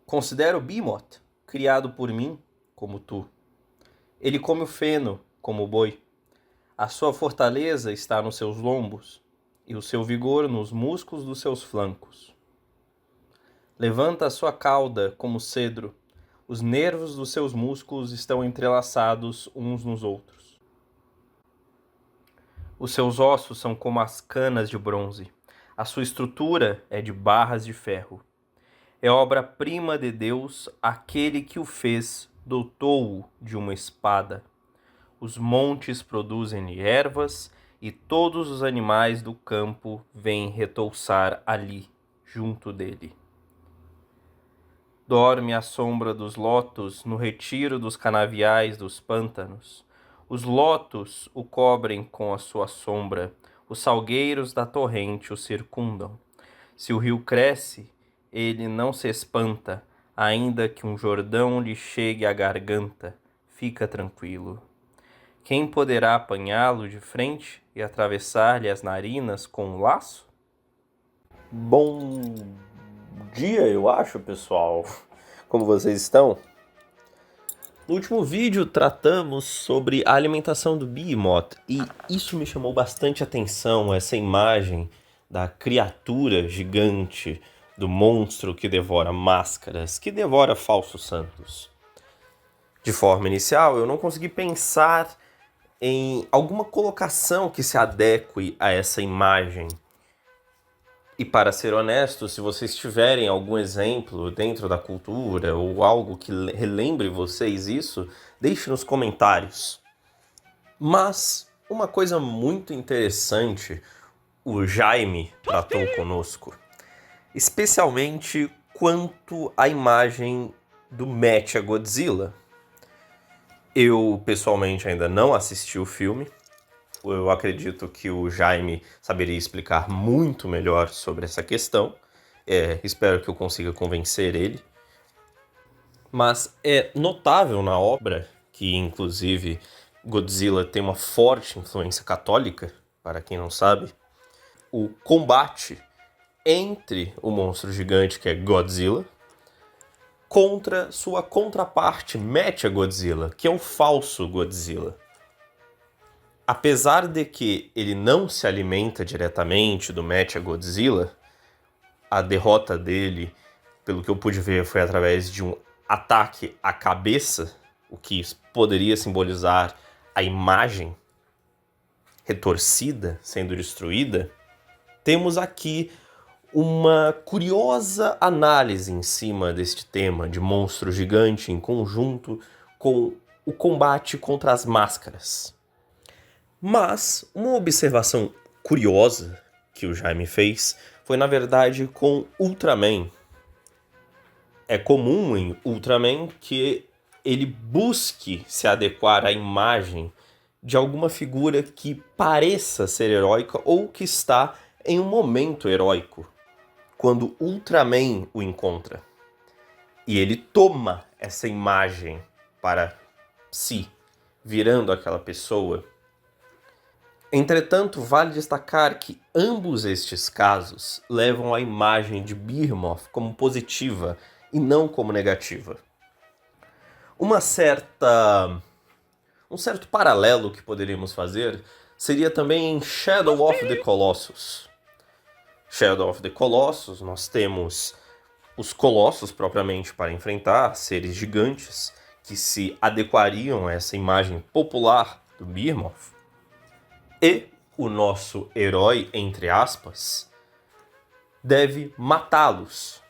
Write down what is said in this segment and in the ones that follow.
Considero Behemoth, criado por mim, como tu. Ele come o feno, como o boi. A sua fortaleza está nos seus lombos, e o seu vigor nos músculos dos seus flancos. Levanta a sua cauda como cedro, os nervos dos seus músculos estão entrelaçados uns nos outros. Os seus ossos são como as canas de bronze, a sua estrutura é de barras de ferro. É obra-prima de Deus, aquele que o fez, dotou-o de uma espada. Os montes produzem-lhe ervas, e todos os animais do campo vêm retouçar ali, junto dele. Dorme à sombra dos lotos, no retiro dos canaviais dos pântanos. Os lotos o cobrem com a sua sombra, os salgueiros da torrente o circundam. Se o rio cresce, ele não se espanta, ainda que um Jordão lhe chegue à garganta, fica tranquilo. Quem poderá apanhá-lo de frente e atravessar-lhe as narinas com um laço? Bom dia, eu acho, pessoal. Como vocês estão? No último vídeo tratamos sobre a alimentação do Behemoth e isso me chamou bastante atenção, essa imagem da criatura gigante, do monstro que devora máscaras, que devora falsos santos. De forma inicial, eu não consegui pensar em alguma colocação que se adeque a essa imagem. E para ser honesto, se vocês tiverem algum exemplo dentro da cultura ou algo que relembre vocês isso, deixe nos comentários. Mas uma coisa muito interessante o Jaime tratou conosco, especialmente quanto à imagem do Mechagodzilla. Eu pessoalmente ainda não assisti o filme. Eu acredito que o Jaime saberia explicar muito melhor sobre essa questão. Espero que eu consiga convencer ele. Mas é notável na obra que, inclusive, Godzilla tem uma forte influência católica, para quem não sabe, o combate entre o monstro gigante, que é Godzilla, contra sua contraparte Mechagodzilla, que é o falso Godzilla. Apesar de que ele não se alimenta diretamente do Mechagodzilla, a derrota dele, pelo que eu pude ver, foi através de um ataque à cabeça, o que poderia simbolizar a imagem retorcida sendo destruída. Temos aqui uma curiosa análise em cima deste tema de monstro gigante em conjunto com o combate contra as máscaras. Mas uma observação curiosa que o Jaime fez foi, na verdade, com Ultraman. É comum em Ultraman que ele busque se adequar à imagem de alguma figura que pareça ser heróica ou que está em um momento heróico, quando Ultraman o encontra. E ele toma essa imagem para si, virando aquela pessoa. Entretanto, vale destacar que ambos estes casos levam a imagem de Behemoth como positiva e não como negativa. Um certo paralelo que poderíamos fazer seria também em Shadow of the Colossus. Shadow of the Colossus, nós temos os colossos propriamente para enfrentar, seres gigantes que se adequariam a essa imagem popular do Behemoth. E o nosso herói, entre aspas, deve matá-los.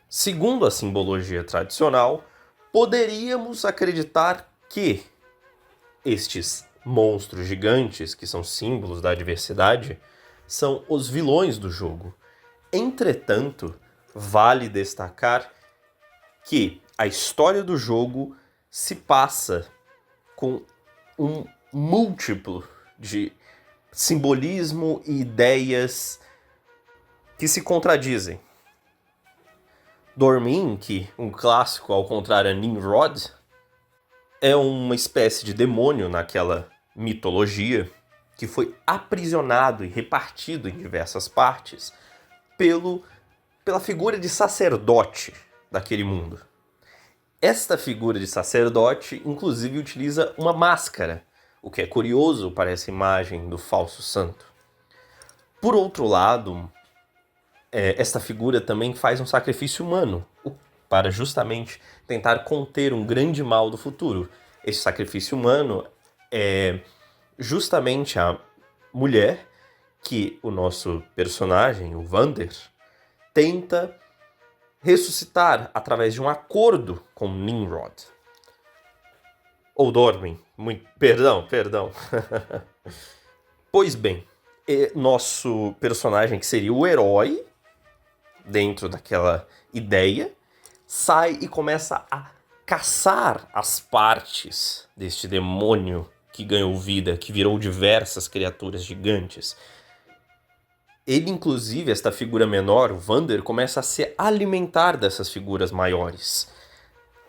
Segundo a simbologia tradicional, poderíamos acreditar que estes monstros gigantes, que são símbolos da adversidade, são os vilões do jogo. Entretanto, vale destacar que a história do jogo se passa com um múltiplo de simbolismo e ideias que se contradizem. Dormin, que um clássico ao contrário é Nimrod, é uma espécie de demônio naquela mitologia que foi aprisionado e repartido em diversas partes pelo pela figura de sacerdote daquele mundo. Esta figura de sacerdote, inclusive, utiliza uma máscara, o que é curioso para essa imagem do falso santo. Por outro lado, esta figura também faz um sacrifício humano, para justamente tentar conter um grande mal do futuro. Esse sacrifício humano é justamente a mulher que o nosso personagem, o Vander, tenta ressuscitar através de um acordo com Nimrod. Ou Dormin. Perdão. Pois bem, nosso personagem, que seria o herói, dentro daquela ideia, sai e começa a caçar as partes deste demônio que ganhou vida, que virou diversas criaturas gigantes. Ele, inclusive, esta figura menor, o Vander, começa a se alimentar dessas figuras maiores.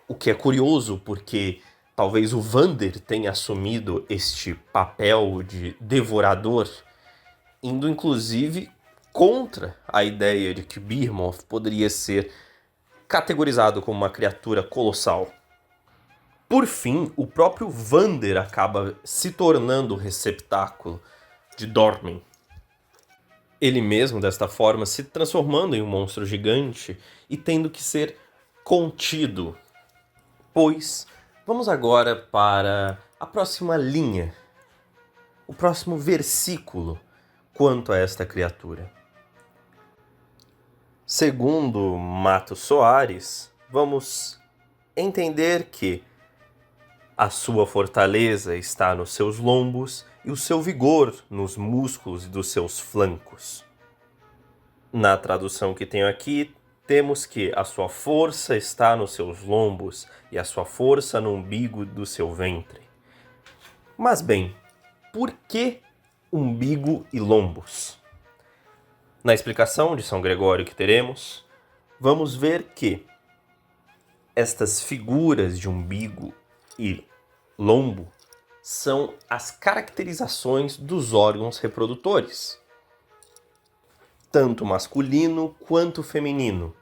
O que é curioso, porque talvez o Vander tenha assumido este papel de devorador, indo inclusive contra a ideia de que Behemoth poderia ser categorizado como uma criatura colossal. Por fim, o próprio Vander acaba se tornando o receptáculo de Dormin. Ele mesmo, desta forma, se transformando em um monstro gigante e tendo que ser contido. Pois, vamos agora para a próxima linha, o próximo versículo quanto a esta criatura. Segundo Mato Soares, vamos entender que a sua fortaleza está nos seus lombos e o seu vigor nos músculos dos seus flancos. Na tradução que tenho aqui, temos que a sua força está nos seus lombos e a sua força no umbigo do seu ventre. Mas bem, por que umbigo e lombos? Na explicação de São Gregório que teremos, vamos ver que estas figuras de umbigo e lombo são as caracterizações dos órgãos reprodutores, tanto masculino quanto feminino.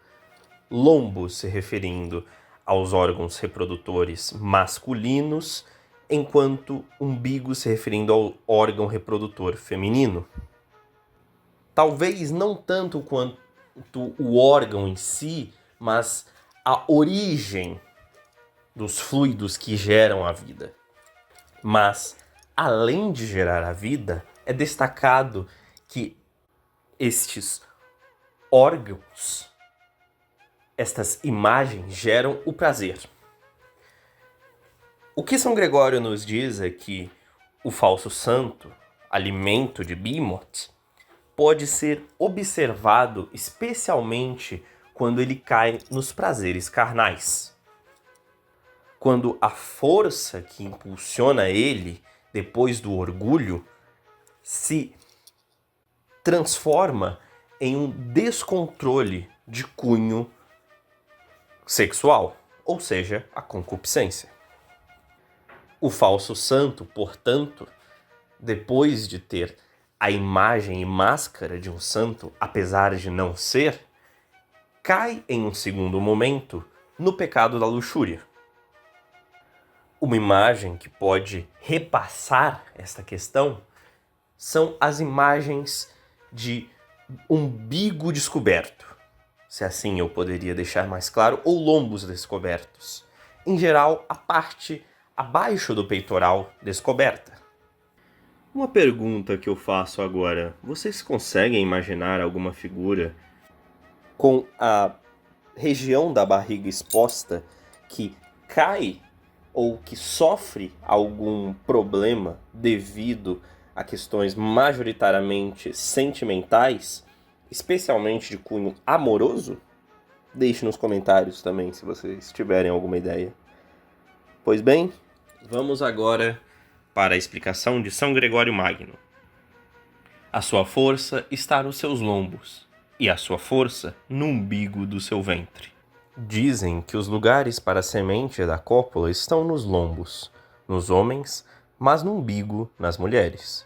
Lombo se referindo aos órgãos reprodutores masculinos, enquanto umbigo se referindo ao órgão reprodutor feminino. Talvez não tanto quanto o órgão em si, mas a origem dos fluidos que geram a vida. Mas, além de gerar a vida, é destacado que estes órgãos, estas imagens, geram o prazer. O que São Gregório nos diz é que o falso santo, alimento de Behemoth, pode ser observado especialmente quando ele cai nos prazeres carnais. Quando a força que impulsiona ele, depois do orgulho, se transforma em um descontrole de cunho sexual, ou seja, a concupiscência. O falso santo, portanto, depois de ter a imagem e máscara de um santo, apesar de não ser, cai em um segundo momento no pecado da luxúria. Uma imagem que pode repassar esta questão são as imagens de umbigo descoberto, se assim eu poderia deixar mais claro, ou lombos descobertos. Em geral, a parte abaixo do peitoral descoberta. Uma pergunta que eu faço agora: vocês conseguem imaginar alguma figura com a região da barriga exposta que cai ou que sofre algum problema devido a questões majoritariamente sentimentais, especialmente de cunho amoroso? Deixe nos comentários também se vocês tiverem alguma ideia. Pois bem, vamos agora para a explicação de São Gregório Magno. A sua força está nos seus lombos, e a sua força no umbigo do seu ventre. Dizem que os lugares para a semente da cópula estão nos lombos, nos homens, mas no umbigo nas mulheres.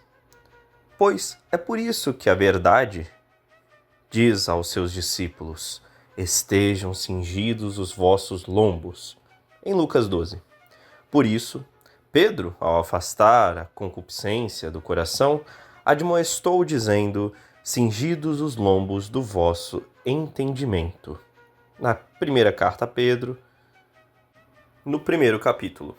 Pois é por isso que a verdade diz aos seus discípulos: estejam cingidos os vossos lombos. Em Lucas 12. Por isso, Pedro, ao afastar a concupiscência do coração, admoestou dizendo: cingidos os lombos do vosso entendimento. Na primeira carta a Pedro, no primeiro capítulo.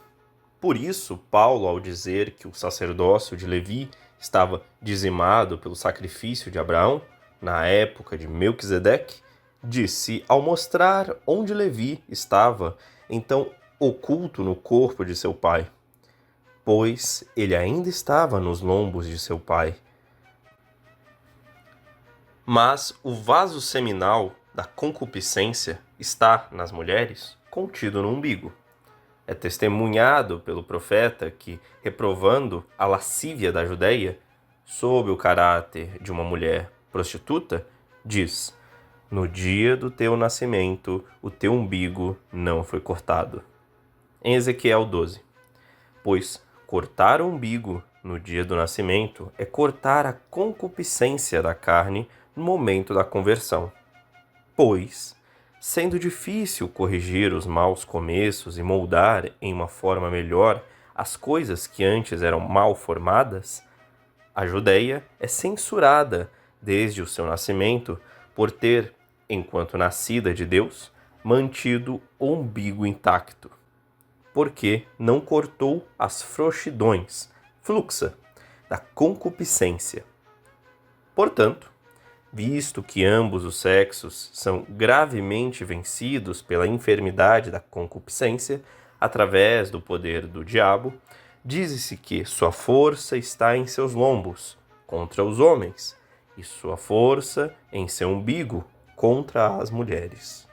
Por isso, Paulo, ao dizer que o sacerdócio de Levi estava dizimado pelo sacrifício de Abraão, na época de Melquisedeque, disse, ao mostrar onde Levi estava, então oculto no corpo de seu pai, pois ele ainda estava nos lombos de seu pai. Mas o vaso seminal da concupiscência está nas mulheres, contido no umbigo. É testemunhado pelo profeta que, reprovando a lascívia da Judeia, sob o caráter de uma mulher prostituta, diz: no dia do teu nascimento, o teu umbigo não foi cortado. Em Ezequiel 12. Pois cortar o umbigo no dia do nascimento é cortar a concupiscência da carne no momento da conversão. Pois, sendo difícil corrigir os maus começos e moldar em uma forma melhor as coisas que antes eram mal formadas, a Judeia é censurada desde o seu nascimento por ter, enquanto nascida de Deus, mantido o umbigo intacto, porque não cortou as frouxidões, fluxa, da concupiscência. Portanto, visto que ambos os sexos são gravemente vencidos pela enfermidade da concupiscência, através do poder do diabo, diz-se que sua força está em seus lombos, contra os homens, e sua força em seu umbigo, contra as mulheres.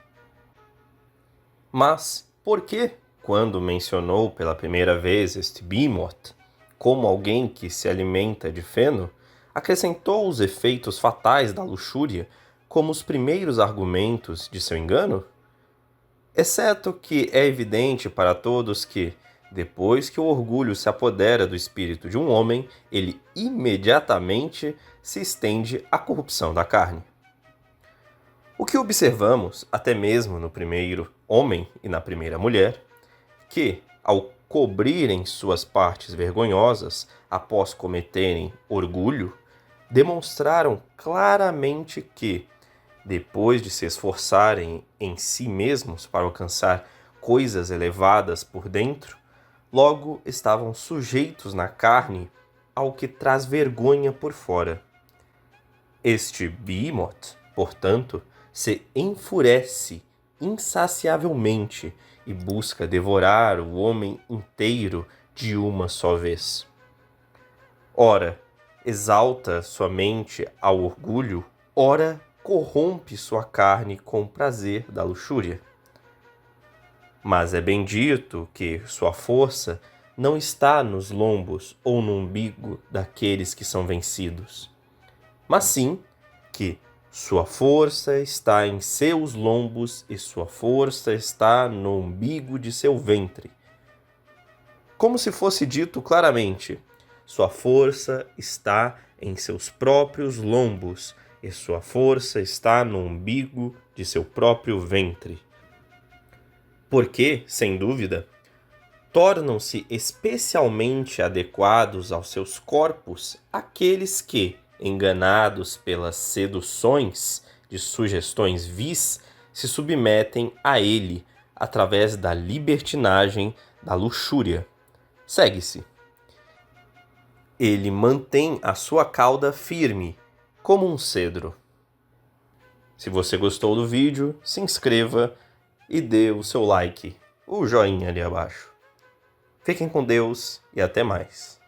Mas, por que, quando mencionou pela primeira vez este Behemoth, como alguém que se alimenta de feno, acrescentou os efeitos fatais da luxúria como os primeiros argumentos de seu engano? Exceto que é evidente para todos que, depois que o orgulho se apodera do espírito de um homem, ele imediatamente se estende à corrupção da carne. O que observamos, até mesmo no primeiro homem e na primeira mulher, que, ao cobrirem suas partes vergonhosas após cometerem orgulho, demonstraram claramente que, depois de se esforçarem em si mesmos para alcançar coisas elevadas por dentro, logo estavam sujeitos na carne ao que traz vergonha por fora. Este Behemoth, portanto, se enfurece insaciavelmente e busca devorar o homem inteiro de uma só vez. Ora, exalta sua mente ao orgulho, ora corrompe sua carne com o prazer da luxúria. Mas é bendito que sua força não está nos lombos ou no umbigo daqueles que são vencidos, mas sim que sua força está em seus lombos e sua força está no umbigo de seu ventre. Como se fosse dito claramente, sua força está em seus próprios lombos e sua força está no umbigo de seu próprio ventre. Porque, sem dúvida, tornam-se especialmente adequados aos seus corpos aqueles que, enganados pelas seduções de sugestões vis, se submetem a ele através da libertinagem da luxúria. Segue-se. Ele mantém a sua cauda firme, como um cedro. Se você gostou do vídeo, se inscreva e dê o seu like, o joinha ali abaixo. Fiquem com Deus e até mais.